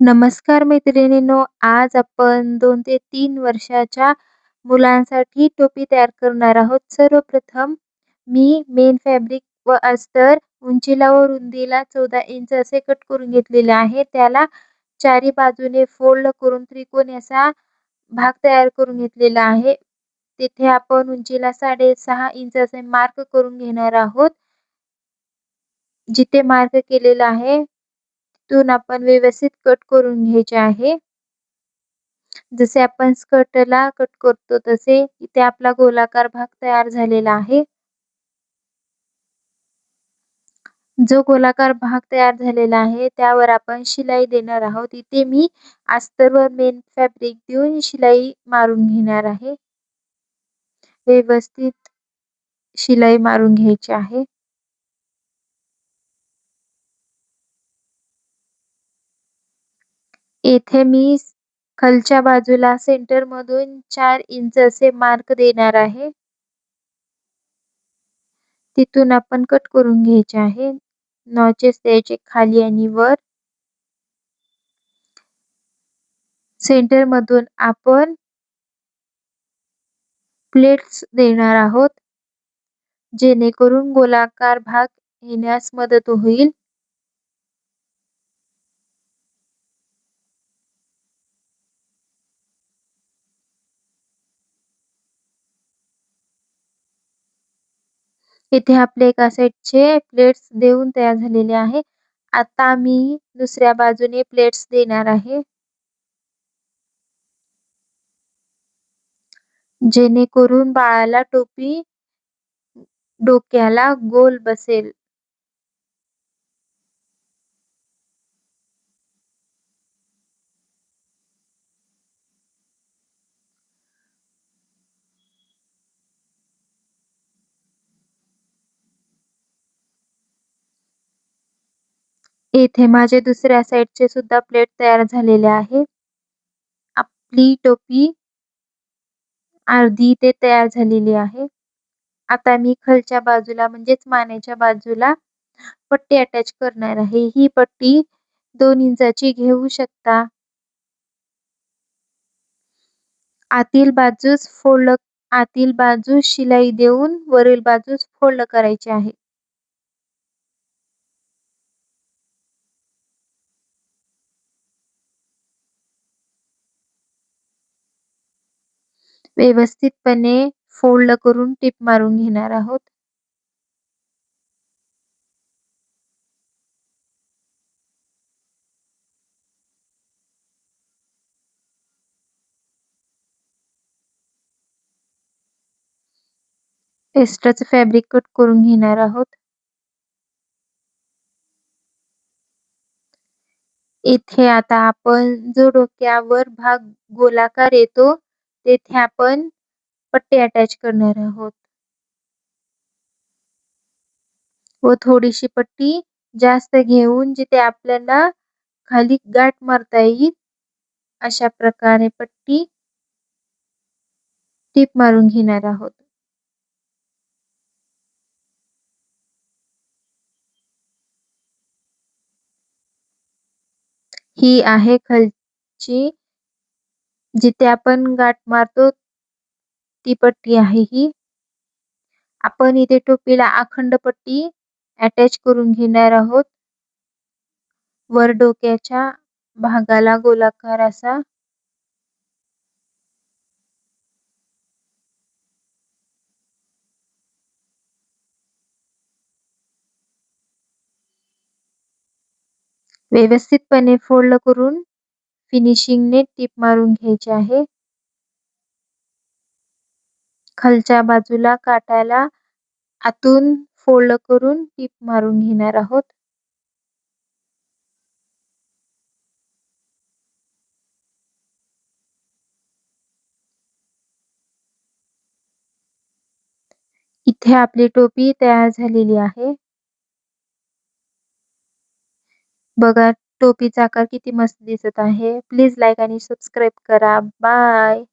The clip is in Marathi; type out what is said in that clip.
नमस्कार मैत्रिणींनो, आज आपण 2 ते 3 वर्षाच्या मुलांसाठी टोपी तयार करणार आहोत. सर्वप्रथम मी मेन फॅब्रिक व अस्तर उंचीला व रुंदीला 14 इंच असे कट करून घेतलेले आहे. त्याला चारी बाजूने फोल्ड करून त्रिकोणी असा भाग तयार करून घेतलेला आहे. तिथे आपण उंचीला 6.5 इंच असे मार्क करून घेणार आहोत. जिथे मार्क केलेला आहे तिथून आपण व्यवस्थित कट करून घ्यायचे आहे. जसे आपण स्कर्टला कट करतो तसे इथे आपला गोलाकार भाग तयार झालेला आहे. जो गोलाकार भाग तयार झालेला आहे त्यावर आपण शिलाई देणार आहोत. इथे मी अस्तरवर मेन फॅब्रिक देऊन शिलाई मारून घेणार आहे. व्यवस्थित शिलाई मारून घ्यायची आहे. येथे मी खालच्या बाजूला सेंटर मधून 4 इंच असे मार्क देणार आहे. तिथून आपण कट करून घ्यायचे आहे. नॉचेस द्यायचे खाली आणि वर. सेंटर मधून आपण प्लेट्स देणार आहोत, जेणेकरून गोलाकार भाग येण्यास मदत होईल. इथे आपले एका साइडचे प्लेट्स देऊन तयार झालेले आहे. आता मी दुसऱ्या बाजूने प्लेट्स देणार आहे, जेणेकरून बाळाला टोपी डोक्याला गोल बसेल. येथे माझे दुसऱ्या साइडचे सुद्धा प्लेट तयार झालेले आहे. आपली टोपी अर्धी ते तयार झालेली आहे. आता मी खालच्या बाजूला म्हणजेच मानेच्या बाजूला पट्टी अटॅच करणार आहे. ही पट्टी 2 इंचाची घेऊ शकता. आतील बाजूस शिलाई देऊन वरील बाजूस फोल्ड करायची आहे. व्यवस्थितपणे फोल्ड करून टिप मारून घेणार आहोत. एक्स्ट्राचे फॅब्रिक कट करून घेणार आहोत. इथे आता आपण जो डोक्यावर भाग गोलाकार येतो तेथे आपण पट्टी अटॅच करणार आहोत व थोडीशी पट्टी जास्त घेऊन जिथे आपल्याला खाली गाठ मारता येईल अशा प्रकारे पट्टी टिप मारून घेणार आहोत. ही आहे खालची जिथे आपण गाठ मारतो ती पट्टी आहे ही. आपण इथे टोपीला अखंड पट्टी अटॅच करून घेणार आहोत. वर डोक्याच्या भागाला गोलाकार असा. व्यवस्थितपणे फोल्ड करून फिनिशिंगने टिप मारून घ्यायची आहे. खालच्या बाजूला काटाला आतून फोल्ड करून टिप मारून घेणार आहोत. इथे आपली टोपी तयार झालेली आहे. बघा टोपीचा आकार किती मस्त दिसत आहे. प्लीज लाईक आणि सबस्क्राईब करा. बाय.